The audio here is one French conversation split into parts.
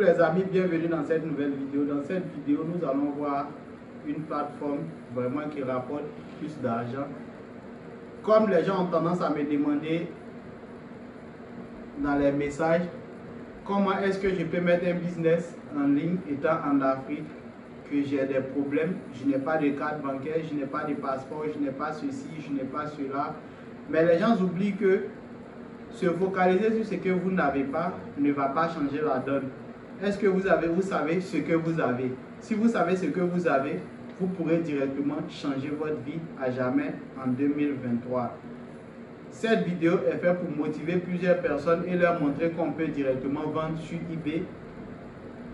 Les amis, bienvenue dans cette nouvelle vidéo. Dans cette vidéo, nous allons voir une plateforme vraiment qui rapporte plus d'argent. Comme les gens ont tendance à me demander dans les messages, comment est-ce que je peux mettre un business en ligne étant en Afrique, que j'ai des problèmes, je n'ai pas de carte bancaire, je n'ai pas de passeport, je n'ai pas ceci, je n'ai pas cela. Mais les gens oublient que se focaliser sur ce que vous n'avez pas ne va pas changer la donne. Est-ce que vous savez ce que vous avez? Si vous savez ce que vous avez, vous pourrez directement changer votre vie à jamais en 2023. Cette vidéo est faite pour motiver plusieurs personnes et leur montrer qu'on peut directement vendre sur eBay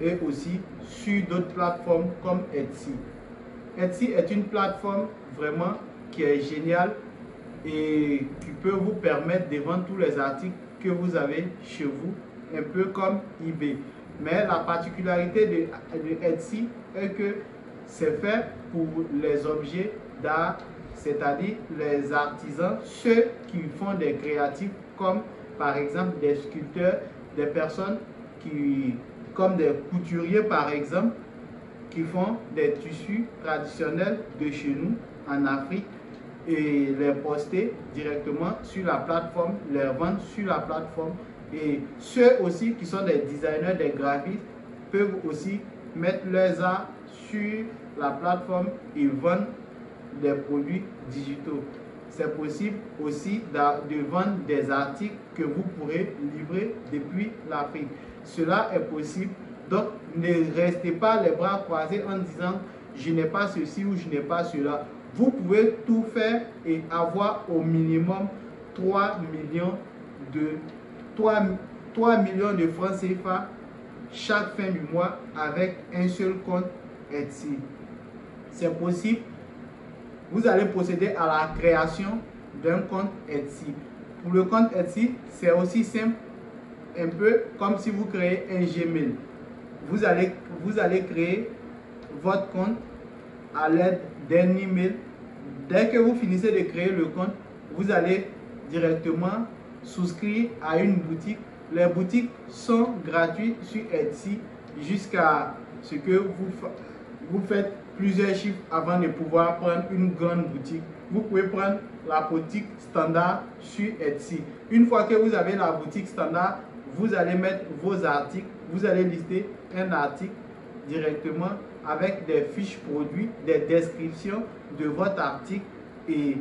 et aussi sur d'autres plateformes comme Etsy. Etsy est une plateforme vraiment qui est géniale et qui peut vous permettre de vendre tous les articles que vous avez chez vous, un peu comme eBay. Mais la particularité de Etsy est que c'est fait pour les objets d'art, c'est-à-dire les artisans, ceux qui font des créatifs comme par exemple des sculpteurs, des personnes comme des couturiers par exemple, qui font des tissus traditionnels de chez nous en Afrique et les poster directement sur la plateforme, les vendre sur la plateforme. Et ceux aussi qui sont des designers, des graphistes, peuvent aussi mettre leurs arts sur la plateforme et vendre des produits digitaux. C'est possible aussi de vendre des articles que vous pourrez livrer depuis l'Afrique. Cela est possible. Donc, ne restez pas les bras croisés en disant « je n'ai pas ceci » ou « je n'ai pas cela ». Vous pouvez tout faire et avoir au minimum 3 millions de francs CFA chaque fin du mois avec un seul compte Etsy. C'est possible. Vous allez procéder à la création d'un compte Etsy. Pour le compte Etsy, c'est aussi simple, un peu comme si vous créez un Gmail. Vous allez créer votre compte à l'aide d'un email. Dès que vous finissez de créer le compte, vous allez directement souscrire à une boutique. Les boutiques sont gratuites sur Etsy jusqu'à ce que vous faites plusieurs chiffres avant de pouvoir prendre une grande boutique. Vous pouvez prendre la boutique standard sur Etsy. Une fois que vous avez la boutique standard, vous allez mettre vos articles. Vous allez lister un article directement avec des fiches produits, des descriptions de votre article et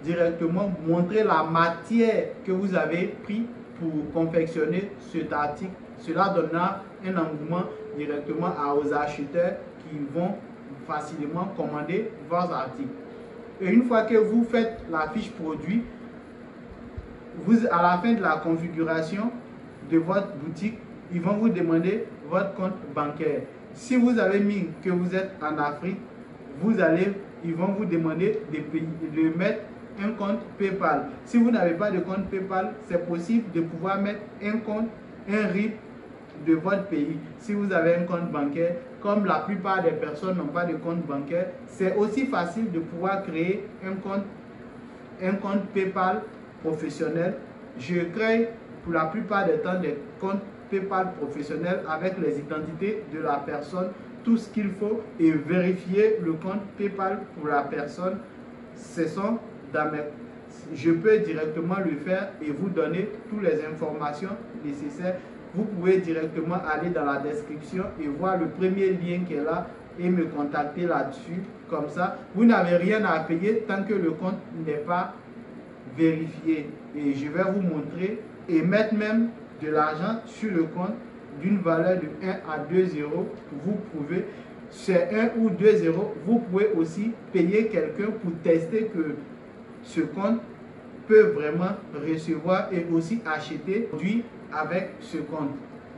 directement montrer la matière que vous avez pris pour confectionner cet article. Cela donnera un engouement directement aux acheteurs qui vont facilement commander vos articles. Et une fois que vous faites la fiche produit, à la fin de la configuration de votre boutique, ils vont vous demander votre compte bancaire. Si vous avez mis que vous êtes en Afrique, ils vont vous demander de mettre un compte PayPal. Si vous n'avez pas de compte PayPal, c'est possible de pouvoir mettre un RIB de votre pays. Si vous avez un compte bancaire, comme la plupart des personnes n'ont pas de compte bancaire, c'est aussi facile de pouvoir créer un compte PayPal professionnel. Je crée pour la plupart des temps des comptes PayPal professionnels avec les identités de la personne, tout ce qu'il faut et vérifier le compte PayPal pour la personne. Je peux directement le faire et vous donner toutes les informations nécessaires. Vous pouvez directement aller dans la description et voir le premier lien qui est là et me contacter là-dessus. Comme ça, vous n'avez rien à payer tant que le compte n'est pas vérifié. Et je vais vous montrer et mettre même de l'argent sur le compte d'une valeur de 1 à 2 euros. Vous pouvez, c'est 1 ou 2 euros, vous pouvez aussi payer quelqu'un pour tester que ce compte peut vraiment recevoir et aussi acheter produits avec ce compte.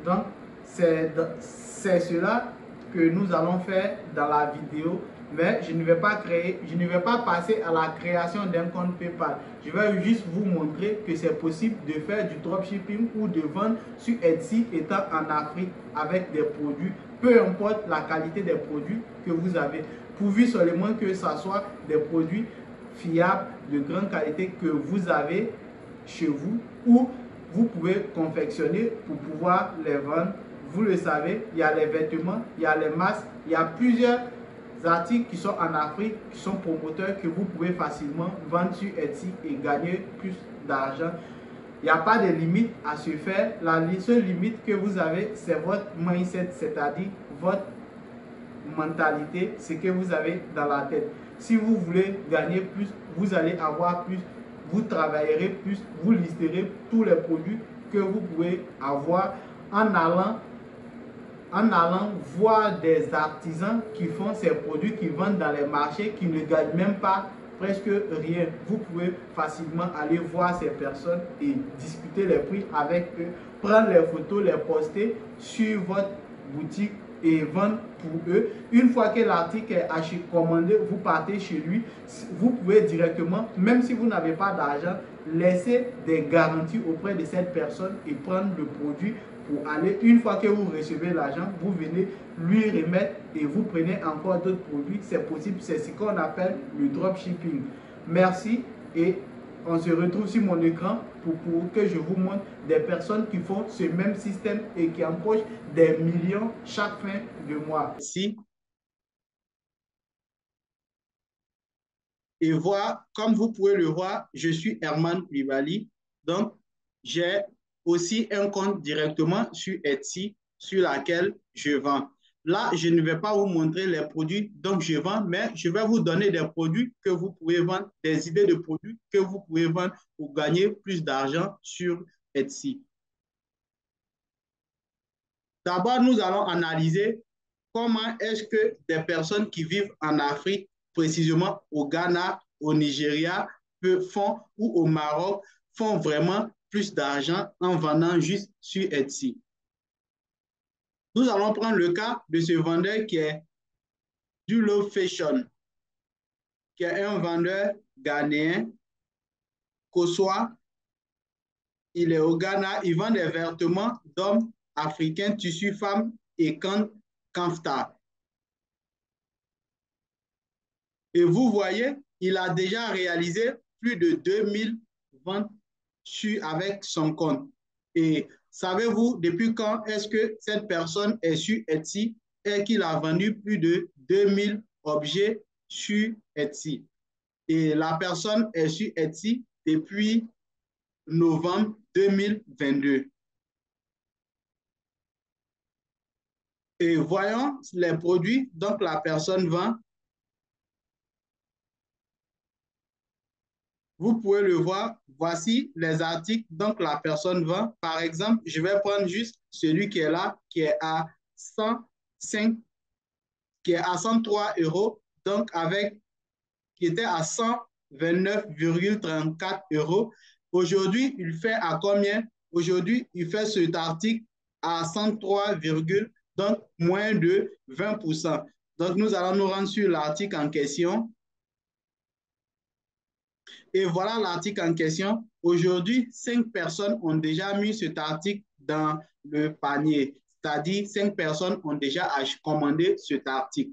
Donc, c'est cela que nous allons faire dans la vidéo. Mais je ne vais pas passer à la création d'un compte PayPal. Je vais juste vous montrer que c'est possible de faire du dropshipping ou de vendre sur Etsy étant en Afrique avec des produits, peu importe la qualité des produits que vous avez, pourvu seulement que ce soit des produits fiables, de grande qualité que vous avez chez vous ou vous pouvez confectionner pour pouvoir les vendre vous le savez, il y a les vêtements, il y a les masques, il y a plusieurs articles qui sont en Afrique, qui sont promoteurs, que vous pouvez facilement vendre sur Etsy et gagner plus d'argent. Il n'y a pas de limite à se faire. La seule limite que vous avez, c'est votre mindset, c'est-à-dire votre mentalité, ce que vous avez dans la tête. Si vous voulez gagner plus, vous allez avoir plus, vous travaillerez plus, vous listerez tous les produits que vous pouvez avoir en allant voir des artisans qui font ces produits, qui vendent dans les marchés, qui ne gagnent même pas presque rien. Vous pouvez facilement aller voir ces personnes et discuter les prix avec eux, prendre les photos, les poster sur votre boutique et vendre pour eux. Une fois que l'article est acheté, commandé, vous partez chez lui, vous pouvez directement, même si vous n'avez pas d'argent, laisser des garanties auprès de cette personne et prendre le produit pour aller. Une fois que vous recevez l'argent, vous venez lui remettre et vous prenez encore d'autres produits. C'est possible, c'est ce qu'on appelle le dropshipping. Merci et on se retrouve sur mon écran pour que je vous montre des personnes qui font ce même système et qui empochent des millions chaque fin de mois. Ici. Et voir, comme vous pouvez le voir, je suis Herman Koulibaly. Donc, j'ai aussi un compte directement sur Etsy sur laquelle je vends. Là, je ne vais pas vous montrer les produits dont je vends, mais je vais vous donner des produits que vous pouvez vendre, des idées de produits que vous pouvez vendre pour gagner plus d'argent sur Etsy. D'abord, nous allons analyser comment est-ce que des personnes qui vivent en Afrique, précisément au Ghana, au Nigeria, font, ou au Maroc, font vraiment plus d'argent en vendant juste sur Etsy. Nous allons prendre le cas de ce vendeur qui est du Love Fashion, qui est un vendeur ghanéen, Kossoa. Il est au Ghana, il vend des vêtements d'hommes africains, tissus femmes et kafta. Et vous voyez, il a déjà réalisé plus de 2000 ventes avec son compte. Et savez-vous depuis quand est-ce que cette personne est sur Etsy et qu'il a vendu plus de 2000 objets sur Etsy? Et la personne est sur Etsy depuis novembre 2022. Et voyons les produits dont la personne vend. Vous pouvez le voir, voici les articles dont la personne vend. Par exemple, je vais prendre juste celui qui est là, qui est à 105, qui est à 103 euros, donc qui était à 129,34 euros. Aujourd'hui, il fait à combien? Aujourd'hui, il fait cet article à 103, donc moins de 20%. Donc, nous allons nous rendre sur l'article en question. Et voilà l'article en question. Aujourd'hui, 5 personnes ont déjà mis cet article dans le panier. C'est-à-dire 5 personnes ont déjà commandé cet article.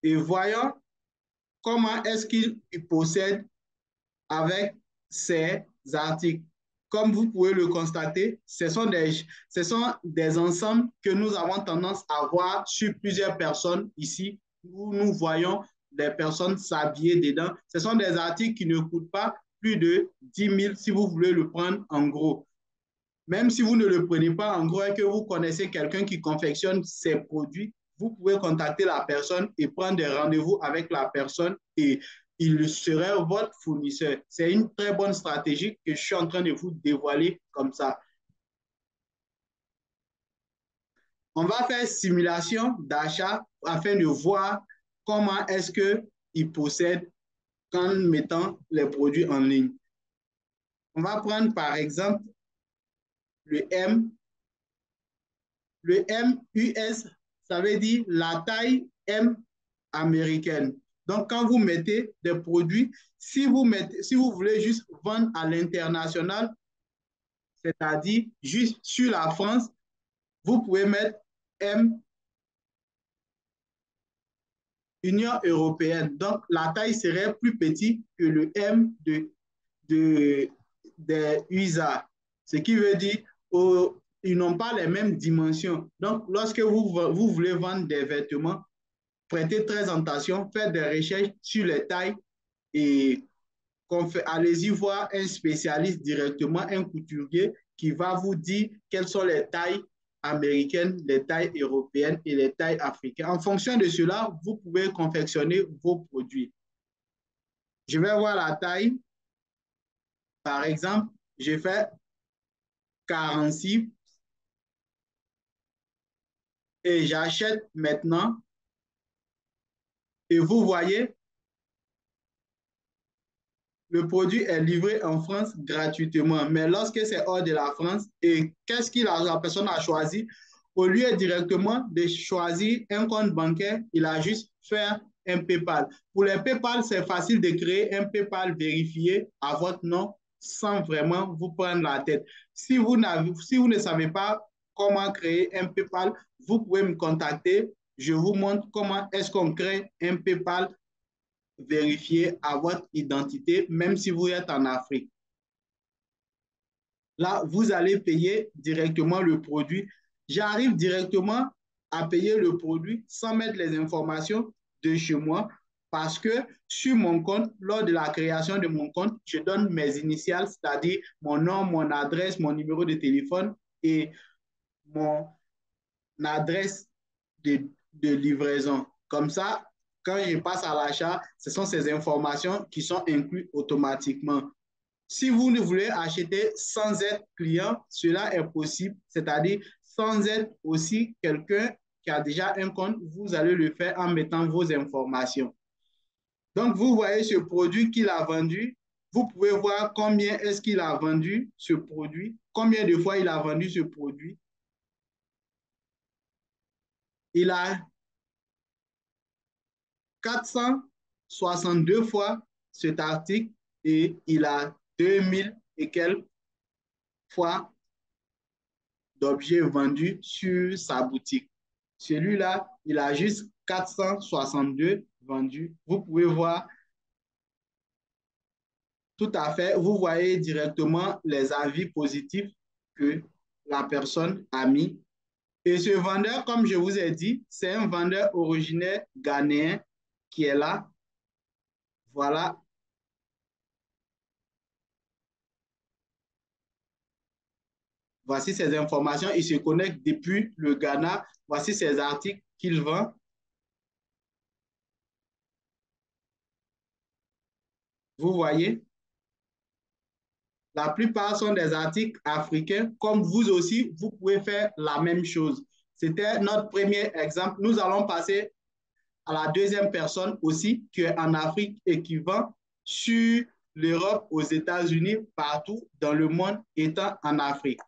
Et voyons comment est-ce qu'il possède avec ces articles. Comme vous pouvez le constater, ce sont des ensembles que nous avons tendance à voir sur plusieurs personnes ici, où nous voyons des personnes s'habiller dedans. Ce sont des articles qui ne coûtent pas plus de 10 000 si vous voulez le prendre en gros. Même si vous ne le prenez pas en gros et que vous connaissez quelqu'un qui confectionne ces produits, vous pouvez contacter la personne et prendre des rendez-vous avec la personne et il serait votre fournisseur. C'est une très bonne stratégie que je suis en train de vous dévoiler comme ça. On va faire simulation d'achat afin de voir comment est-ce qu'il possède en mettant les produits en ligne. On va prendre par exemple le M. Le M US, ça veut dire la taille M américaine. Donc, quand vous mettez des produits, si vous voulez juste vendre à l'international, c'est-à-dire juste sur la France, vous pouvez mettre M Union européenne. Donc, la taille serait plus petite que le M des USA. Ce qui veut dire ils n'ont pas les mêmes dimensions. Donc, lorsque vous voulez vendre des vêtements, prêtez très attention, faites des recherches sur les tailles et allez-y voir un spécialiste directement, un couturier qui va vous dire quelles sont les tailles américaines, les tailles européennes et les tailles africaines. En fonction de cela, vous pouvez confectionner vos produits. Je vais voir la taille. Par exemple, je fais 46 et j'achète maintenant. Et vous voyez, le produit est livré en France gratuitement. Mais lorsque c'est hors de la France, et qu'est-ce que la personne a choisi? Au lieu directement de choisir un compte bancaire, il a juste fait un PayPal. Pour les PayPal, c'est facile de créer un PayPal vérifié à votre nom sans vraiment vous prendre la tête. Si vous ne savez pas comment créer un PayPal, vous pouvez me contacter. Je vous montre comment est-ce qu'on crée un PayPal vérifier à votre identité, même si vous êtes en Afrique. Là, vous allez payer directement le produit. J'arrive directement à payer le produit sans mettre les informations de chez moi parce que sur mon compte, lors de la création de mon compte, je donne mes initiales, c'est-à-dire mon nom, mon adresse, mon numéro de téléphone et mon adresse de livraison. Comme ça, quand je passe à l'achat, ce sont ces informations qui sont incluses automatiquement. Si vous ne voulez acheter sans être client, cela est possible, c'est-à-dire sans être aussi quelqu'un qui a déjà un compte, vous allez le faire en mettant vos informations. Donc, vous voyez ce produit qu'il a vendu. Vous pouvez voir combien est-ce qu'il a vendu ce produit, combien de fois il a vendu ce produit. Il a 462 fois cet article et il a 2000 et quelques fois d'objets vendus sur sa boutique. Celui-là, il a juste 462 vendus. Vous pouvez voir tout à fait, vous voyez directement les avis positifs que la personne a mis. Et ce vendeur, comme je vous ai dit, c'est un vendeur originaire ghanéen qui est là. Voilà. Voici ses informations. Il se connecte depuis le Ghana. Voici ses articles qu'il vend. Vous voyez, la plupart sont des articles africains. Comme vous aussi, vous pouvez faire la même chose. C'était notre premier exemple. Nous allons passer à la deuxième personne aussi qui est en Afrique et qui vend sur l'Europe, aux États-Unis, partout dans le monde étant en Afrique.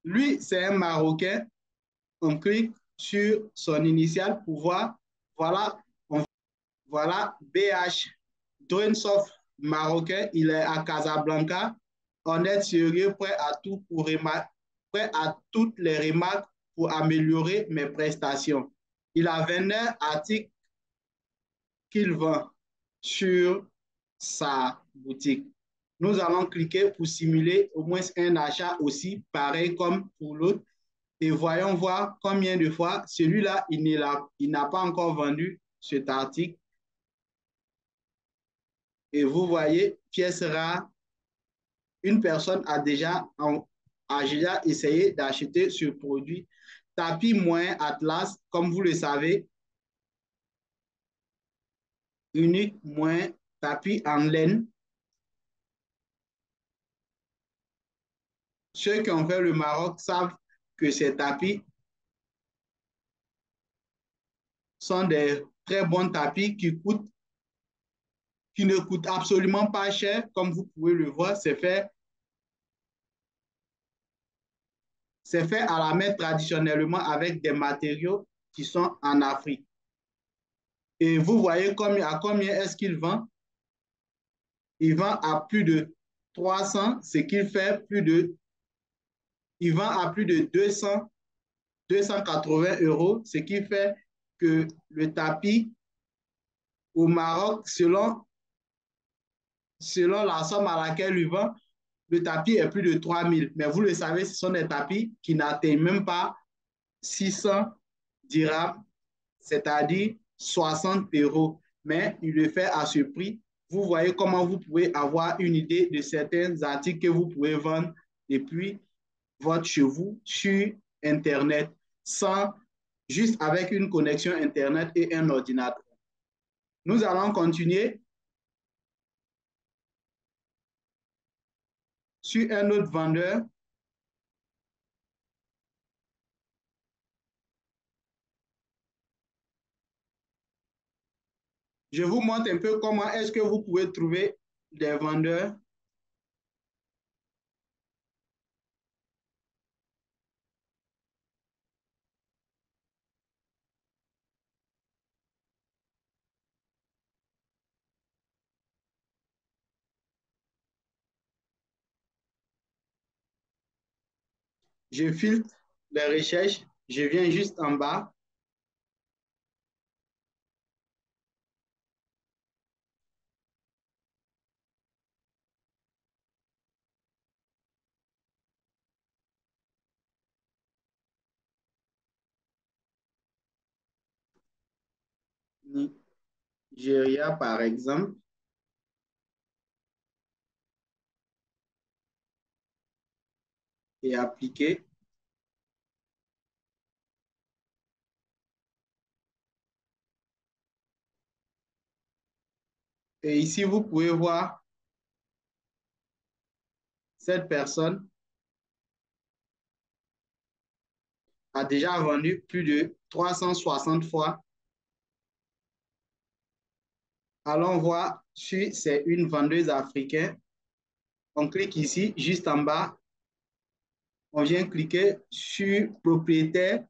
Lui, c'est un Marocain. On clique sur son initiale pour voir. Voilà, voilà BH Dronesoft marocain. Il est à Casablanca. On est sérieux, prêt à tout prêt à toutes les remarques pour améliorer mes prestations. Il a 29 articles qu'il vend sur sa boutique. Nous allons cliquer pour simuler au moins un achat aussi, pareil comme pour l'autre. Et voyons voir combien de fois celui-là, il n'a pas encore vendu cet article. Et vous voyez, pièce rare, une personne a déjà essayé d'acheter ce produit. Tapis moins Atlas, comme vous le savez, unique moins tapis en laine. Ceux qui ont fait le Maroc savent que ces tapis sont des très bons tapis qui ne coûtent absolument pas cher. Comme vous pouvez le voir, c'est fait à la main traditionnellement avec des matériaux qui sont en Afrique. Et vous voyez à combien est-ce qu'il vend? Il vend à plus de 300, ce qu'il fait il vend à plus de 280 euros, ce qui fait que le tapis au Maroc, selon la somme à laquelle il vend, le tapis est plus de 3 000. Mais vous le savez, ce sont des tapis qui n'atteignent même pas 600 dirhams, c'est-à-dire 60 euros. Mais il le fait à ce prix. Vous voyez comment vous pouvez avoir une idée de certains articles que vous pouvez vendre depuis votre chez vous sur Internet, sans juste avec une connexion Internet et un ordinateur. Nous allons continuer sur un autre vendeur. Je vous montre un peu comment est-ce que vous pouvez trouver des vendeurs. Je filtre les recherches. Je viens juste en bas. Nigeria, par exemple. Et appliquer. Et ici, vous pouvez voir cette personne a déjà vendu plus de 360 fois. Allons voir si c'est une vendeuse africaine. On clique ici, juste en bas. On vient cliquer sur propriétaire.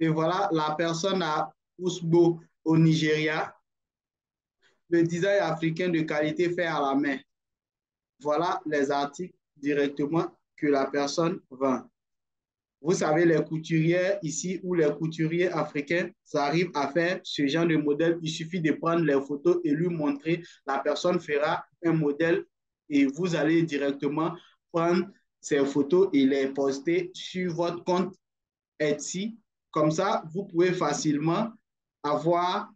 Et voilà, la personne à Ousbo au Nigeria. Le design africain de qualité fait à la main. Voilà les articles directement que la personne vend. Vous savez, les couturières ici ou les couturiers africains, ça arrive à faire ce genre de modèle. Il suffit de prendre les photos et lui montrer. La personne fera un modèle et vous allez directement prendre ces photos et les poster sur votre compte Etsy. Comme ça, vous pouvez facilement avoir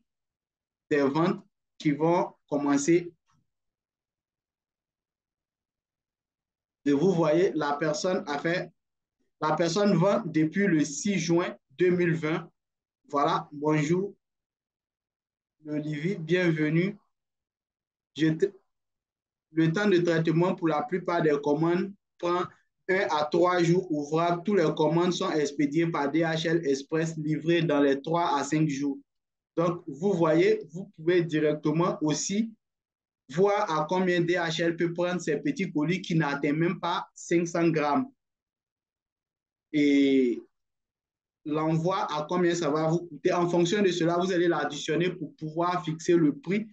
des ventes qui vont commencer. Et vous voyez, la personne vend depuis le 6 juin 2020. Voilà, bonjour, Olivier, bienvenue. Je, le temps de traitement pour la plupart des commandes prend 1 à 3 jours ouvrables. Toutes les commandes sont expédiées par DHL Express, livrées dans les 3 à 5 jours. Donc, vous voyez, vous pouvez directement aussi voir à combien DHL peut prendre ces petits colis qui n'atteignent même pas 500 grammes. Et l'envoi, à combien ça va vous coûter. En fonction de cela, vous allez l'additionner pour pouvoir fixer le prix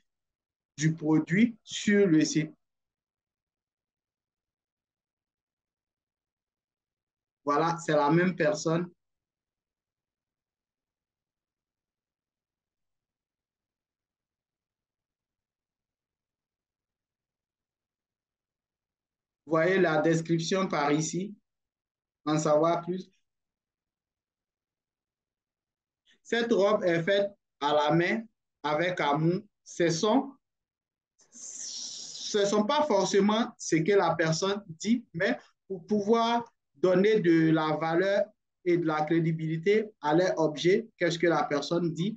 du produit sur le site. Voilà, c'est la même personne. Vous voyez la description par ici, en savoir plus. Cette robe est faite à la main avec amour. Ce sont pas forcément ce que la personne dit, mais pour pouvoir donner de la valeur et de la crédibilité à leur objet, qu'est-ce que la personne dit.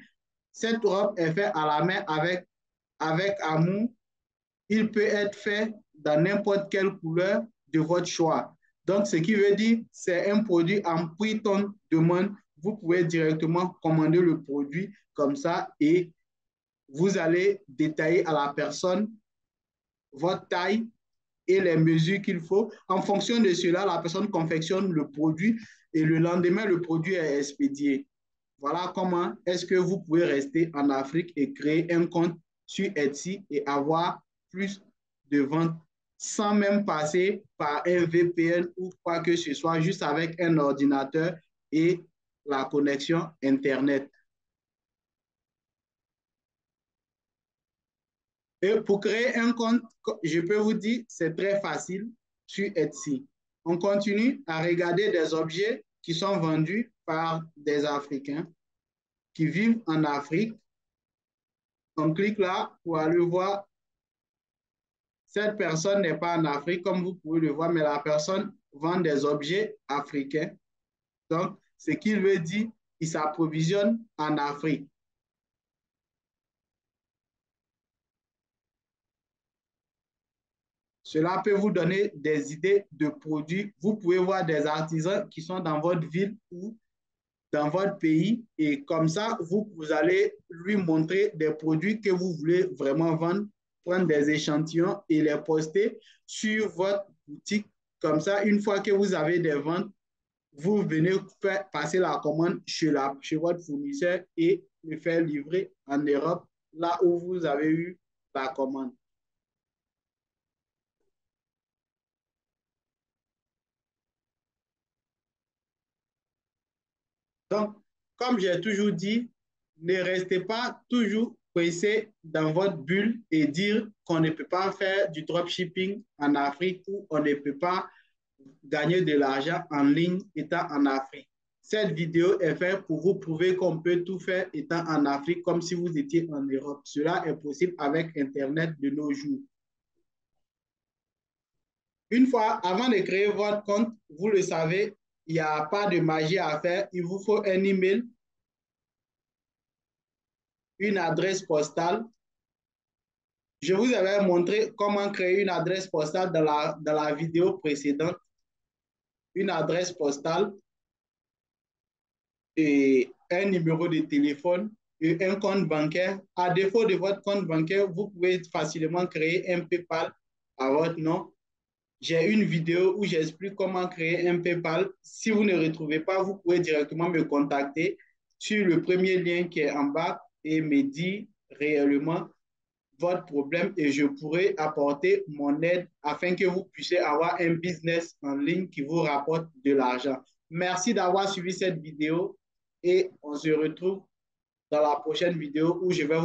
Cette robe est faite à la main avec amour. Il peut être fait dans n'importe quelle couleur de votre choix. Donc, ce qui veut dire, c'est un produit en prix ton demande. Vous pouvez directement commander le produit comme ça et vous allez détailler à la personne votre taille et les mesures qu'il faut. En fonction de cela, la personne confectionne le produit et le lendemain, le produit est expédié. Voilà comment est-ce que vous pouvez rester en Afrique et créer un compte sur Etsy et avoir plus de ventes sans même passer par un VPN ou quoi que ce soit, juste avec un ordinateur et la connexion Internet. Et pour créer un compte, je peux vous dire, c'est très facile sur Etsy. On continue à regarder des objets qui sont vendus par des Africains qui vivent en Afrique. On clique là pour aller voir. Cette personne n'est pas en Afrique, comme vous pouvez le voir, mais la personne vend des objets africains. Donc, ce qu'il veut dire, il s'approvisionne en Afrique. Cela peut vous donner des idées de produits. Vous pouvez voir des artisans qui sont dans votre ville ou dans votre pays et comme ça, vous allez lui montrer des produits que vous voulez vraiment vendre, prendre des échantillons et les poster sur votre boutique. Comme ça, une fois que vous avez des ventes, vous venez faire passer la commande chez votre fournisseur et le faire livrer en Europe, là où vous avez eu la commande. Donc, comme j'ai toujours dit, ne restez pas toujours pressé dans votre bulle et dire qu'on ne peut pas faire du dropshipping en Afrique ou on ne peut pas gagner de l'argent en ligne étant en Afrique. Cette vidéo est faite pour vous prouver qu'on peut tout faire étant en Afrique comme si vous étiez en Europe. Cela est possible avec Internet de nos jours. Une fois, avant de créer votre compte, vous le savez, il n'y a pas de magie à faire. Il vous faut un email, une adresse postale. Je vous avais montré comment créer une adresse postale dans la vidéo précédente. Une adresse postale et un numéro de téléphone et un compte bancaire. À défaut de votre compte bancaire, vous pouvez facilement créer un PayPal à votre nom. J'ai une vidéo où j'explique comment créer un PayPal. Si vous ne retrouvez pas, vous pouvez directement me contacter sur le premier lien qui est en bas et me dire réellement votre problème et je pourrai apporter mon aide afin que vous puissiez avoir un business en ligne qui vous rapporte de l'argent. Merci d'avoir suivi cette vidéo et on se retrouve dans la prochaine vidéo où je vais vous